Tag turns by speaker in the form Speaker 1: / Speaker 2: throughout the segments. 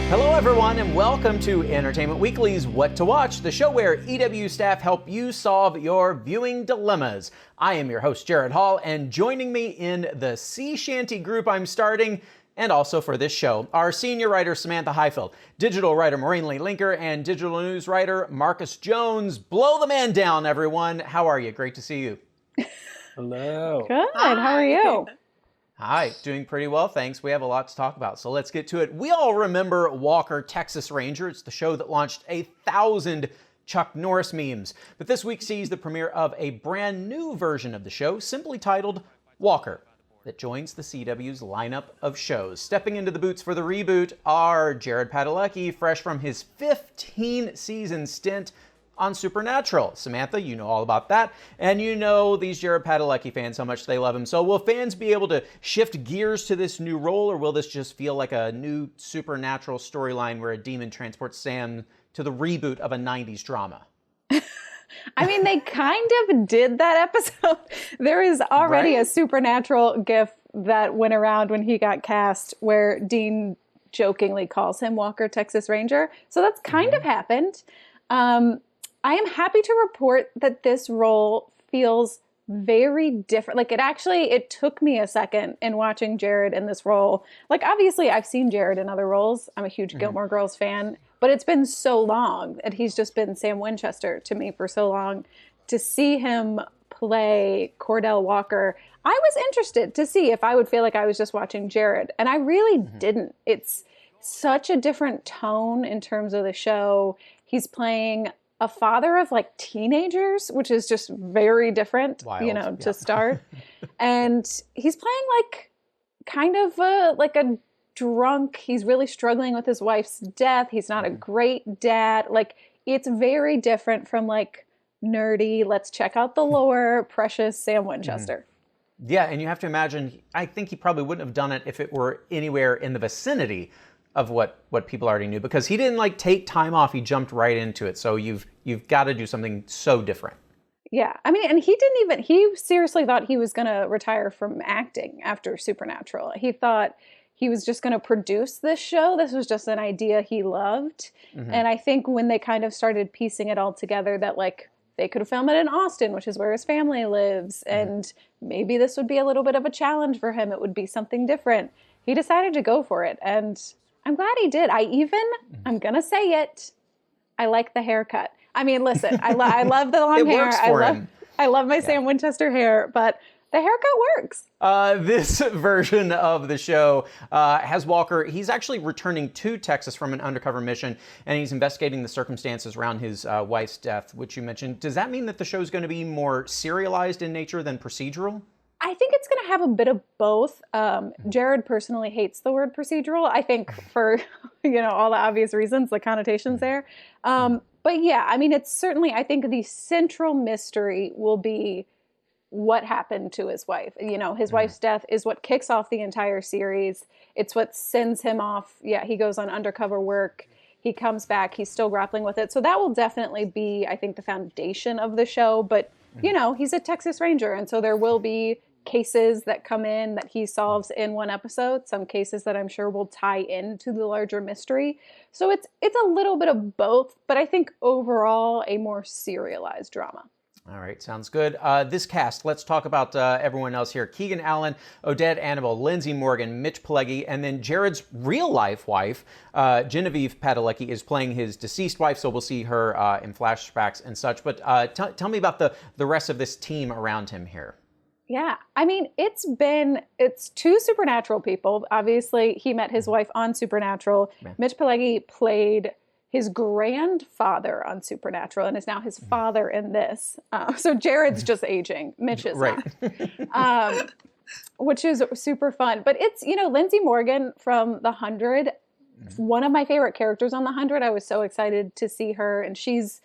Speaker 1: Hello, everyone, and welcome to Entertainment Weekly's What to Watch, the show where EW staff help you solve your viewing dilemmas. I am your host, Gerrad Hall, and joining me in the sea shanty group I'm starting, and also for this show, our senior writer, Samantha Highfill, digital writer, Maureen Lee Lenker, and digital news writer, Marcus Jones. Blow the man down, everyone. How are you? Great to see you.
Speaker 2: Hello.
Speaker 3: Good. How are you?
Speaker 1: Hi, doing pretty well, thanks. We have a lot to talk about, so let's get to it. We all remember Walker, Texas Ranger. It's the show that launched 1,000 Chuck Norris memes. But this week sees the premiere of a brand new version of the show, simply titled Walker, that joins the CW's lineup of shows. Stepping into the boots for the reboot are Gerrad Padalecki, fresh from his 15-season stint on Supernatural. Samantha, you know all about that. And you know these Gerrad Padalecki fans, how much they love him. So will fans be able to shift gears to this new role, or will this just feel like a new Supernatural storyline where a demon transports Sam to the reboot of a 90s drama?
Speaker 3: I mean, they kind of did that episode. There is already a Supernatural gif that went around when he got cast where Dean jokingly calls him Walker, Texas Ranger. So that's kind of happened. I am happy to report that this role feels very different. Like it took me a second in watching Gerrad in this role. Like obviously I've seen Gerrad in other roles. I'm a huge Gilmore Girls fan, but it's been so long and he's just been Sam Winchester to me for so long. To see him play Cordell Walker, I was interested to see if I would feel like I was just watching Gerrad, and I really didn't. It's such a different tone in terms of the show. He's playing a father of like teenagers, which is just very different,
Speaker 1: Wild,
Speaker 3: to start. And he's playing like kind of like a drunk. He's really struggling with his wife's death. He's not a great dad. Like it's very different from like nerdy, let's check out the lore, precious Sam Winchester.
Speaker 1: Yeah, and you have to imagine, I think he probably wouldn't have done it if it were anywhere in the vicinity of what people already knew, because he didn't like take time off. He jumped right into it. So you've got to do something so different. Yeah.
Speaker 3: I mean, and he seriously thought he was going to retire from acting after Supernatural. He thought he was just going to produce this show. This was just an idea he loved. And I think when they kind of started piecing it all together, that like they could film it in Austin, which is where his family lives. And maybe this would be a little bit of a challenge for him. It would be something different. He decided to go for it. And I'm glad he did. I'm going to say it, I like the haircut. I mean, listen, I love the long hair. I love my Sam Winchester hair, but the haircut works.
Speaker 1: This version of the show has Walker. He's actually returning to Texas from an undercover mission, and he's investigating the circumstances around his wife's death, which you mentioned. Does that mean that the show is going to be more serialized in nature than procedural?
Speaker 3: I think it's going to have a bit of both. Gerrad personally hates the word procedural, I think for, all the obvious reasons, the connotations there. But yeah, I mean, it's certainly, I think the central mystery will be what happened to his wife. His wife's death is what kicks off the entire series. It's what sends him off. Yeah, he goes on undercover work. He comes back. He's still grappling with it. So that will definitely be, I think, the foundation of the show. But, he's a Texas Ranger. And so there will be cases that come in that he solves in one episode, some cases that I'm sure will tie into the larger mystery. So it's a little bit of both, but I think overall a more serialized drama.
Speaker 1: All right, sounds good. This cast, let's talk about everyone else here. Keegan Allen, Odette Annabelle, Lindsay Morgan, Mitch Pileggi, and then Gerrad's real-life wife, Genevieve Padalecki, is playing his deceased wife, so we'll see her in flashbacks and such. But tell me about the rest of this team around him here.
Speaker 3: Yeah, I mean, it's two Supernatural people. Obviously, he met his wife on Supernatural. Yeah. Mitch Pileggi played his grandfather on Supernatural and is now his father in this. So Gerrad's just aging. Mitch is not. Which is super fun. But it's, Lindsay Morgan from The 100, one of my favorite characters on The 100. I was so excited to see her. And she's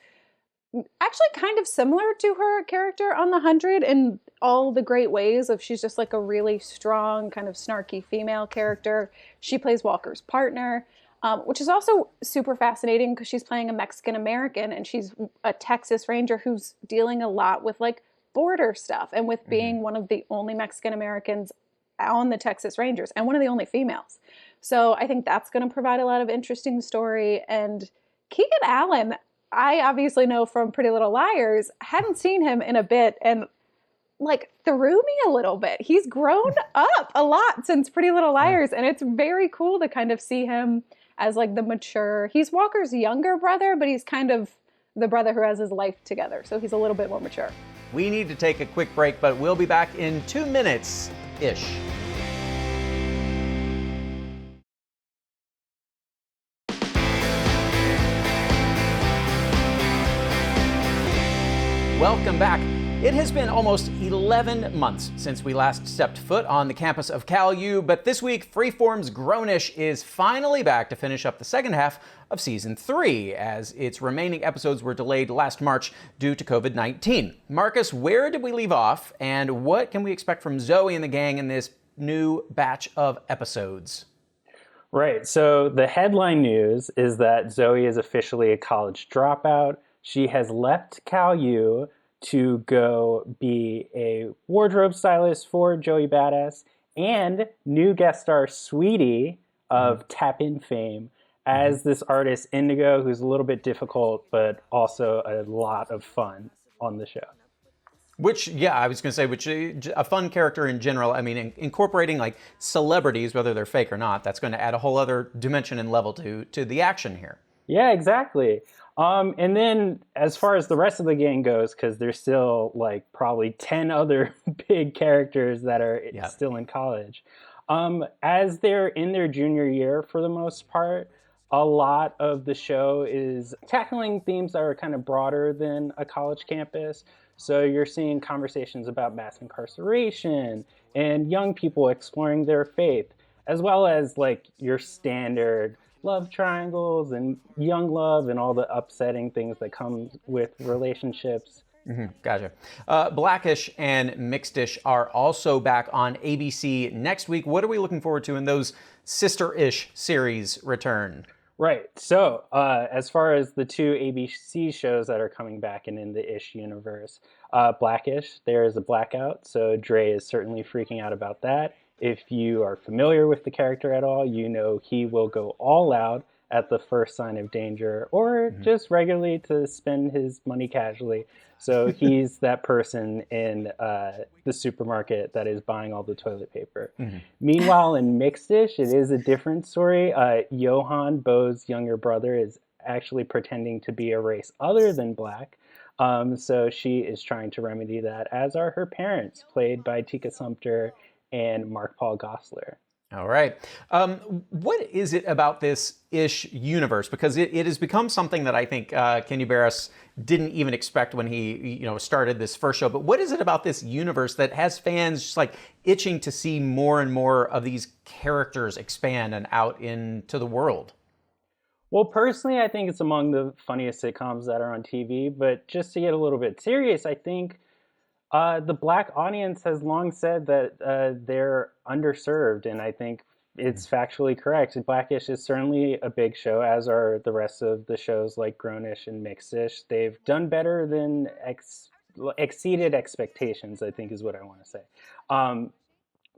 Speaker 3: actually kind of similar to her character on The 100 in all the great ways of she's just like a really strong, kind of snarky female character. She plays Walker's partner. Which is also super fascinating because she's playing a Mexican-American and she's a Texas Ranger who's dealing a lot with like border stuff and with being one of the only Mexican-Americans on the Texas Rangers and one of the only females. So I think that's going to provide a lot of interesting story. And Keegan Allen, I obviously know from Pretty Little Liars, hadn't seen him in a bit, and like threw me a little bit. He's grown up a lot since Pretty Little Liars, and it's very cool to kind of see him as like the mature. He's Walker's younger brother, but he's kind of the brother who has his life together, so he's a little bit more mature.
Speaker 1: We need to take a quick break, but we'll be back in 2 minutes-ish. Welcome back. It has been almost 11 months since we last stepped foot on the campus of Cal U, but this week, Freeform's Grownish is finally back to finish up the second half of Season 3, as its remaining episodes were delayed last March due to COVID-19. Marcus, where did we leave off, and what can we expect from Zoe and the gang in this new batch of episodes?
Speaker 2: Right, so the headline news is that Zoe is officially a college dropout. She has left Cal U to go be a wardrobe stylist for Joey Badass, and new guest star Sweetie of Tap In fame as this artist Indigo, who's a little bit difficult, but also a lot of fun on the show.
Speaker 1: Which, yeah, I was going to say, which a fun character in general. I mean, incorporating like celebrities, whether they're fake or not, that's going to add a whole other dimension and level to the action here.
Speaker 2: Yeah, exactly. And then as far as the rest of the gang goes, because there's still like probably 10 other big characters that are still in college. As they're in their junior year, for the most part, a lot of the show is tackling themes that are kind of broader than a college campus. So you're seeing conversations about mass incarceration and young people exploring their faith, as well as like your standard love triangles and young love and all the upsetting things that come with relationships.
Speaker 1: Gotcha. Blackish and Mixedish are also back on ABC next week. What are we looking forward to in those sister-ish series return?
Speaker 2: Right. So as far as the two ABC shows that are coming back and in the Ish universe, Blackish, there is a blackout. So Dre is certainly freaking out about that. If you are familiar with the character at all, you know he will go all out at the first sign of danger, or just regularly to spend his money casually. So he's that person in the supermarket that is buying all the toilet paper. Meanwhile, in Mixedish, it is a different story. Johan, Bo's younger brother, is actually pretending to be a race other than black. So she is trying to remedy that, as are her parents, played by Tika Sumpter and Mark Paul Gosselaar.
Speaker 1: All right. What is it about this Ish universe? Because it has become something that I think Kenya Barris didn't even expect when he started this first show. But what is it about this universe that has fans just like itching to see more and more of these characters expand and out into the world?
Speaker 2: Well, personally, I think it's among the funniest sitcoms that are on TV. But just to get a little bit serious, I think the Black audience has long said that they're underserved, and I think it's factually correct. Blackish is certainly a big show, as are the rest of the shows like Grownish and Mixedish. They've done better than exceeded expectations, I think is what I want to say.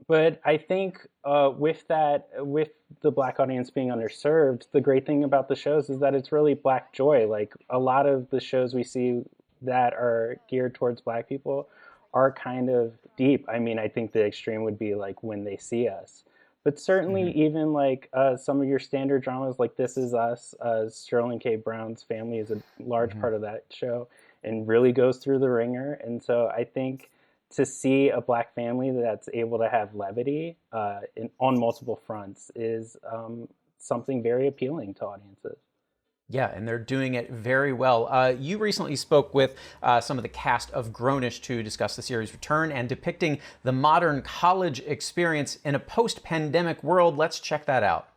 Speaker 2: But I think with the Black audience being underserved, the great thing about the shows is that it's really Black joy. Like a lot of the shows we see that are geared towards Black people are kind of deep. I mean, I think the extreme would be like When They See Us. But certainly even like some of your standard dramas like This Is Us, Sterling K. Brown's family is a large part of that show and really goes through the ringer. And so I think to see a Black family that's able to have levity on multiple fronts is something very appealing to audiences.
Speaker 1: Yeah, and they're doing it very well. You recently spoke with some of the cast of Grownish to discuss the series' return and depicting the modern college experience in a post-pandemic world. Let's check that out.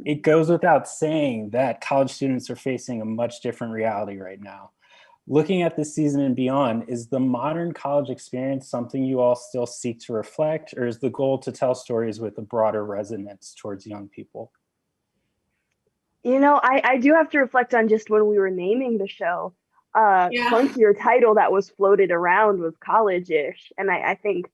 Speaker 4: It goes without saying that college students are facing a much different reality right now. Looking at this season and beyond, is the modern college experience something you all still seek to reflect, or is the goal to tell stories with a broader resonance towards young people?
Speaker 5: You know, I do have to reflect on just when we were naming the show. Funkier title that was floated around was college-ish. And I think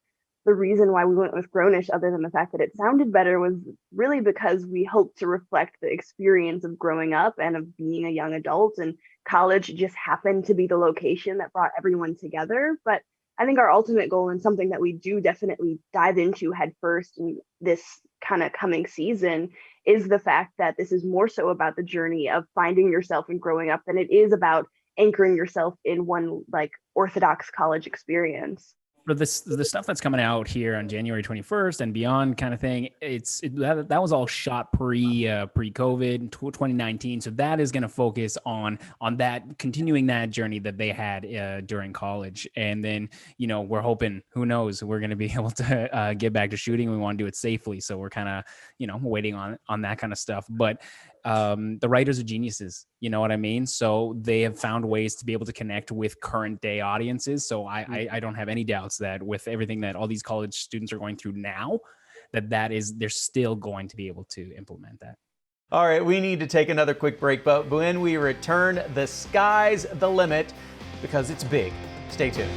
Speaker 5: the reason why we went with Grownish, other than the fact that it sounded better, was really because we hoped to reflect the experience of growing up and of being a young adult. And college just happened to be the location that brought everyone together. But I think our ultimate goal, and something that we do definitely dive into head first in this kind of coming season, is the fact that this is more so about the journey of finding yourself and growing up than it is about anchoring yourself in one like orthodox college experience.
Speaker 6: For the stuff that's coming out here on January 21st and beyond kind of thing, that was all shot pre-COVID 2019. So that is going to focus on that, continuing that journey that they had during college. And then, we're hoping, who knows, we're going to be able to get back to shooting. We want to do it safely. So we're kind of, waiting on that kind of stuff. But the writers are geniuses, you know what I mean? So they have found ways to be able to connect with current day audiences. So I don't have any doubts that with everything that all these college students are going through now, they're still going to be able to implement that.
Speaker 1: All right, we need to take another quick break, but when we return, the sky's the limit because it's big. Stay tuned.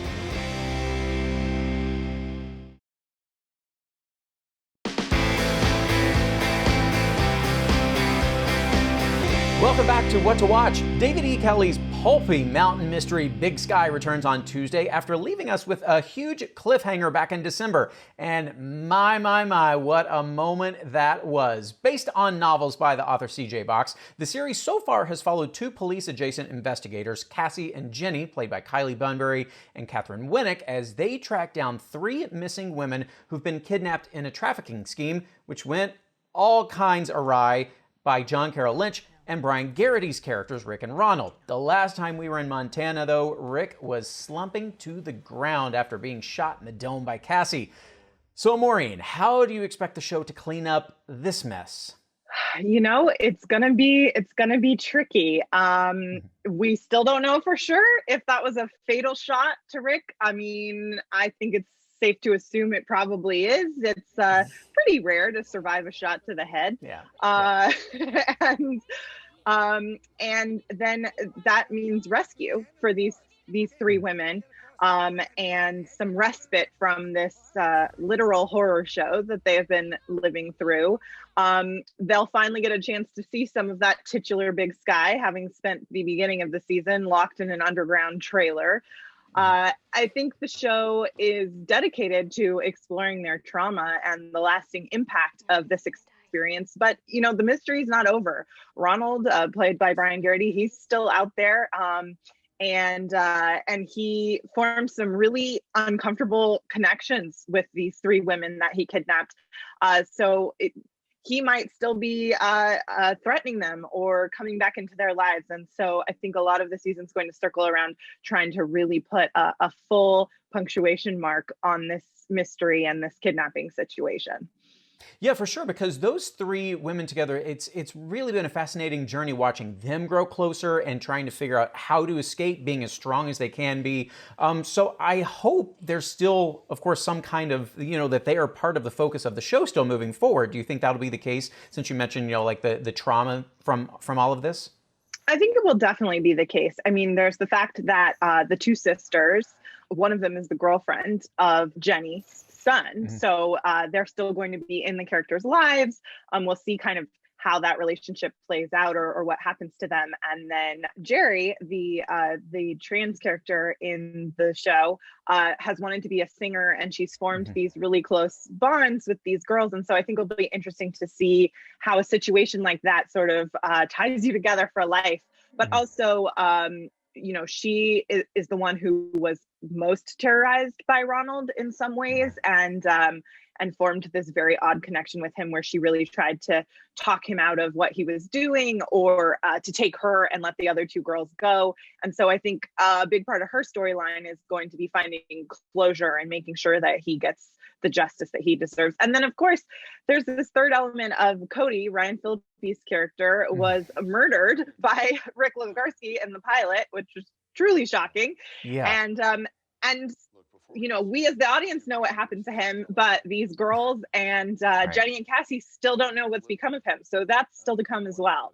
Speaker 1: Welcome back to What to Watch. David E. Kelley's pulpy mountain mystery Big Sky returns on Tuesday after leaving us with a huge cliffhanger back in December. And my, what a moment that was. Based on novels by the author C.J. Box, the series so far has followed two police-adjacent investigators, Cassie and Jenny, played by Kylie Bunbury and Catherine Winnick, as they track down three missing women who've been kidnapped in a trafficking scheme, which went all kinds awry by John Carroll Lynch and Brian Garrity's characters, Rick and Ronald. The last time we were in Montana, though, Rick was slumping to the ground after being shot in the dome by Cassie. So, Maureen, how do you expect the show to clean up this mess?
Speaker 7: It's gonna be tricky. We still don't know for sure if that was a fatal shot to Rick. I mean, I think it's safe to assume it probably is. It's pretty rare to survive a shot to the head.
Speaker 1: Yeah.
Speaker 7: And then that means rescue for these three women, and some respite from this literal horror show that they have been living through. They'll finally get a chance to see some of that titular Big Sky, having spent the beginning of the season locked in an underground trailer. I think the show is dedicated to exploring their trauma and the lasting impact of this experience. But, the mystery is not over. Ronald, played by Brian Garrity, he's still out there. And he formed some really uncomfortable connections with these three women that he kidnapped. He might still be threatening them or coming back into their lives. And so I think a lot of the season's going to circle around trying to really put a full punctuation mark on this mystery and this kidnapping situation.
Speaker 1: Yeah, for sure, because those three women together, it's really been a fascinating journey watching them grow closer and trying to figure out how to escape being as strong as they can be. So I hope there's still, of course, some kind of, that they are part of the focus of the show still moving forward. Do you think that'll be the case, since you mentioned, like the trauma from all of this?
Speaker 7: I think it will definitely be the case. I mean, there's the fact that the two sisters, one of them is the girlfriend of Jenny's son. Mm-hmm. So they're still going to be in the characters' lives. We'll see kind of how that relationship plays out or what happens to them. And then Jerry, the trans character in the show, has wanted to be a singer, and she's formed mm-hmm. these really close bonds with these girls. And so I think it'll be interesting to see how a situation like that sort of ties you together for life. But mm-hmm. also, she is the one who was most terrorized by Ronald in some ways, and formed this very odd connection with him where she really tried to talk him out of what he was doing, or to take her and let the other two girls go. And so I think a big part of her storyline is going to be finding closure and making sure that he gets the justice that he deserves. And then, of course, there's this third element of Cody. Ryan Phillippe's character was murdered by Rick Levarsky in the pilot, which was truly shocking.
Speaker 1: Yeah.
Speaker 7: And we as the audience know what happened to him, but these girls and
Speaker 1: Right.
Speaker 7: Jenny and Cassie still don't know what's become of him. So that's still to come as well.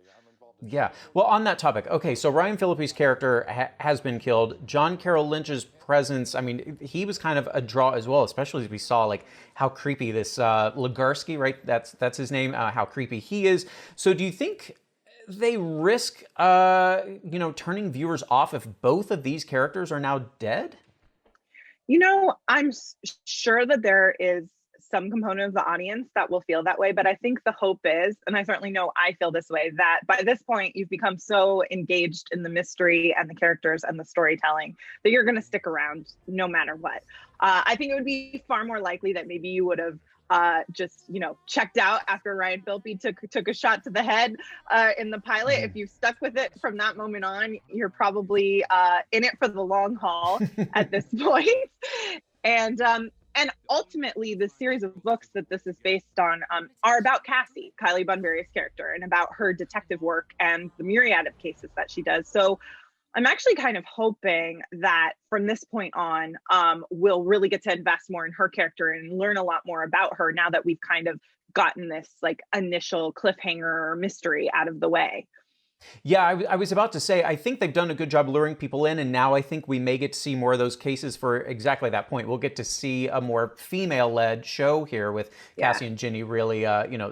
Speaker 1: Yeah. Well, on that topic, okay, so Ryan Phillippe's character has been killed. John Carroll Lynch's presence, I mean, he was kind of a draw as well, especially as we saw like how creepy this Legarsky, right? That's his name, how creepy he is. So do you think they risk, turning viewers off if both of these characters are now dead?
Speaker 7: I'm sure that there is some component of the audience that will feel that way, but I think the hope is, and I certainly know I feel this way, that by this point you've become so engaged in the mystery and the characters and the storytelling that you're going to stick around no matter what. I think it would be far more likely that maybe you would have just checked out after Ryan Phillippe took a shot to the head in the pilot. If you stuck with it from that moment on, you're probably in it for the long haul at this point. And ultimately, the series of books that this is based on are about Cassie, Kylie Bunbury's character, and about her detective work and the myriad of cases that she does. So I'm actually kind of hoping that from this point on, we'll really get to invest more in her character and learn a lot more about her now that we've kind of gotten this like initial cliffhanger mystery out of the way.
Speaker 1: Yeah, I was about to say, I think they've done a good job luring people in, and now I think we may get to see more of those cases for exactly that point. We'll get to see a more female-led show here with Cassie and Ginny really,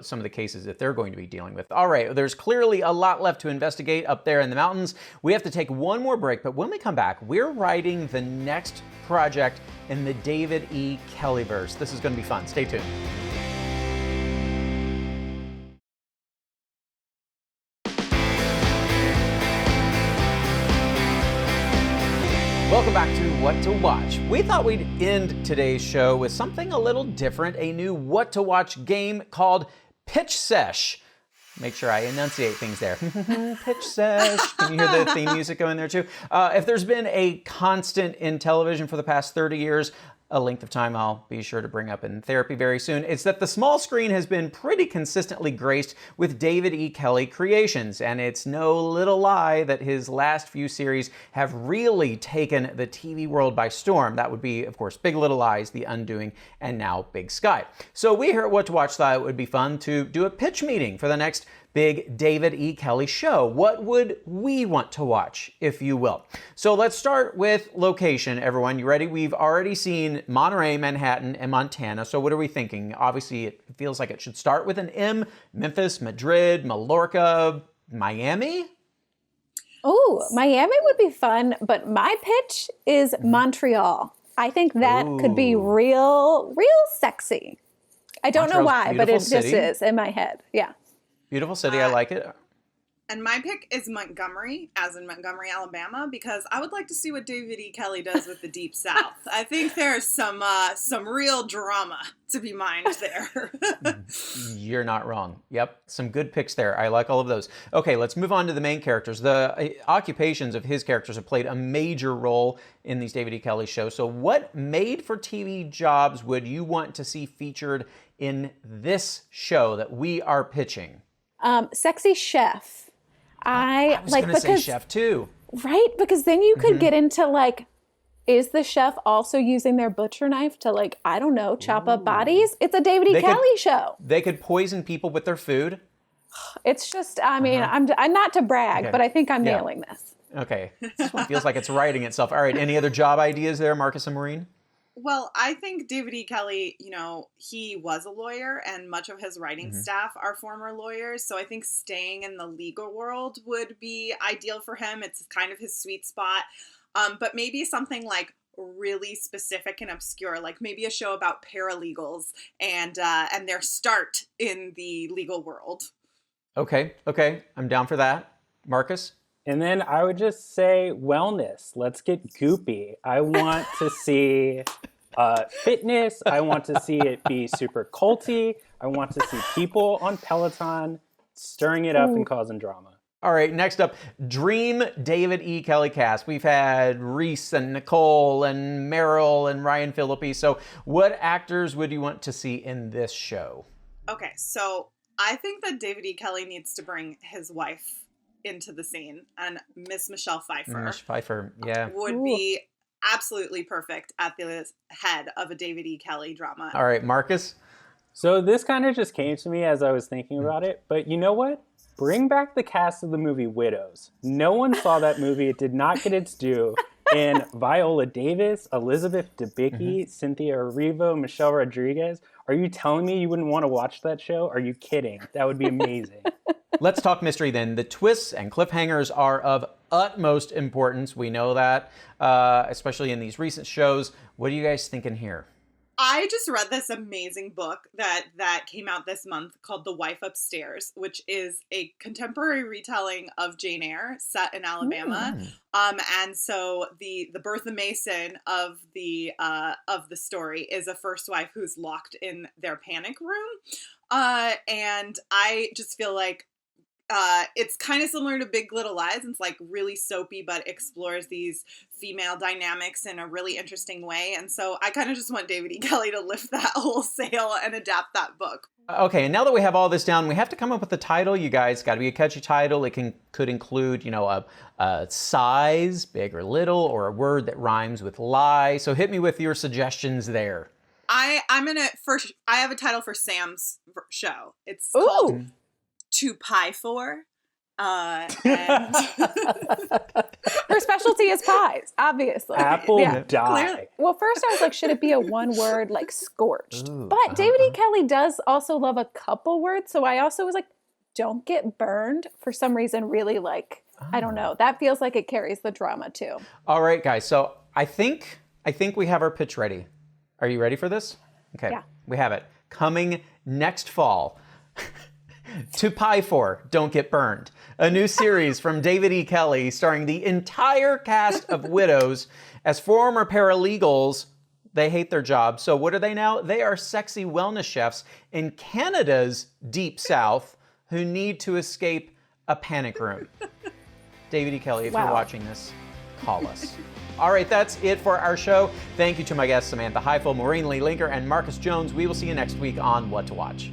Speaker 1: some of the cases that they're going to be dealing with. All right, there's clearly a lot left to investigate up there in the mountains. We have to take one more break, but when we come back, we're writing the next project in the David E. Kelly-verse. This is going to be fun. Stay tuned. Welcome back to What to Watch. We thought we'd end today's show with something a little different, a new What to Watch game called Pitch Sesh. Make sure I enunciate things there. Pitch Sesh. Can you hear the theme music going there too? If there's been a constant in television for the past 30 years, a length of time I'll be sure to bring up in therapy very soon, it's that the small screen has been pretty consistently graced with David E. Kelly creations, and it's no little lie that his last few series have really taken the TV world by storm. That would be, of course, Big Little Lies, The Undoing, and now Big Sky. So we here at What to Watch thought it would be fun to do a pitch meeting for the next big David E. Kelly show. What would we want to watch, if you will? So let's start with location, everyone. You ready? We've already seen Monterey, Manhattan, and Montana. So what are we thinking? Obviously, it feels like it should start with an M. Memphis, Madrid, Mallorca, Miami?
Speaker 3: Oh, Miami would be fun, but my pitch is Montreal. I think that could be real sexy. I don't know why, but it just is in my head. Yeah.
Speaker 1: Beautiful city, I like it.
Speaker 8: And my pick is Montgomery, as in Montgomery, Alabama, because I would like to see what David E. Kelly does with the Deep South. I think there's some real drama to be mined there.
Speaker 1: You're not wrong. Yep, some good picks there. I like all of those. Okay, let's move on to the main characters. The occupations of his characters have played a major role in these David E. Kelly shows. So what made-for-TV jobs would you want to see featured in this show that we are pitching?
Speaker 3: Sexy chef.
Speaker 1: I was going to say chef too.
Speaker 3: Right? Because then you could get into like, is the chef also using their butcher knife to like, I don't know, chop up bodies? It's a David E. Kelly show.
Speaker 1: They could poison people with their food.
Speaker 3: It's just, I mean, I'm not to brag, but I think I'm nailing this.
Speaker 1: Okay. This one feels like it's writing itself. All right. Any other job ideas there, Marcus and Maureen?
Speaker 8: Well, I think David E. Kelly, he was a lawyer and much of his writing staff are former lawyers. So I think staying in the legal world would be ideal for him. It's kind of his sweet spot. But maybe something like really specific and obscure, like maybe a show about paralegals and their start in the legal world. Okay.
Speaker 1: I'm down for that. Marcus?
Speaker 2: And then I would just say wellness. Let's get goopy. I want to see fitness. I want to see it be super culty. I want to see people on Peloton stirring it up and causing drama.
Speaker 1: All right, next up, Dream David E. Kelly cast. We've had Reese and Nicole and Meryl and Ryan Phillippe. So what actors would you want to see in this show?
Speaker 8: Okay, so I think that David E. Kelly needs to bring his wife into the scene, and Miss Michelle Pfeiffer, would be absolutely perfect at the head of a David E. Kelly drama.
Speaker 1: All right, Marcus?
Speaker 2: So this kind of just came to me as I was thinking about it, but you know what? Bring back the cast of the movie Widows. No one saw that movie. It did not get its due. And Viola Davis, Elizabeth Debicki, Cynthia Erivo, Michelle Rodriguez. Are you telling me you wouldn't want to watch that show? Are you kidding? That would be amazing.
Speaker 1: Let's talk mystery then. The twists and cliffhangers are of utmost importance. We know that, especially in these recent shows. What are you guys thinking here?
Speaker 8: I just read this amazing book that came out this month called The Wife Upstairs, which is a contemporary retelling of Jane Eyre set in Alabama. And so the Bertha Mason of the story is a first wife who's locked in their panic room. And I just feel like it's kind of similar to Big Little Lies. It's like really soapy, but explores these female dynamics in a really interesting way. And so I kind of just want David E. Kelley to lift that whole sail and adapt that book.
Speaker 1: Okay, and now that we have all this down, we have to come up with a title, you guys. Got to be a catchy title. It could include, a size, big or little, or a word that rhymes with lie. So hit me with your suggestions there.
Speaker 8: I have a title for Sam's show. It's called To Pie For. And
Speaker 3: her specialty is pies, obviously.
Speaker 2: Apple die.
Speaker 8: Clearly.
Speaker 3: Well, first I was like, should it be a one word like scorched? But David E. Kelley does also love a couple words. So I also was like, don't get burned. For some reason, really like, I don't know. That feels like it carries the drama too.
Speaker 1: All right, guys. So I think we have our pitch ready. Are you ready for this? Okay.
Speaker 3: Yeah.
Speaker 1: We have it. Coming next fall. To Pie For, Don't Get Burned. A new series from David E. Kelley starring the entire cast of Widows. As former paralegals, they hate their job. So what are they now? They are sexy wellness chefs in Canada's Deep South who need to escape a panic room. David E. Kelley, if you're watching this, call us. All right, that's it for our show. Thank you to my guests, Samantha Highfill, Maureen Lee Lenker, and Marcus Jones. We will see you next week on What to Watch.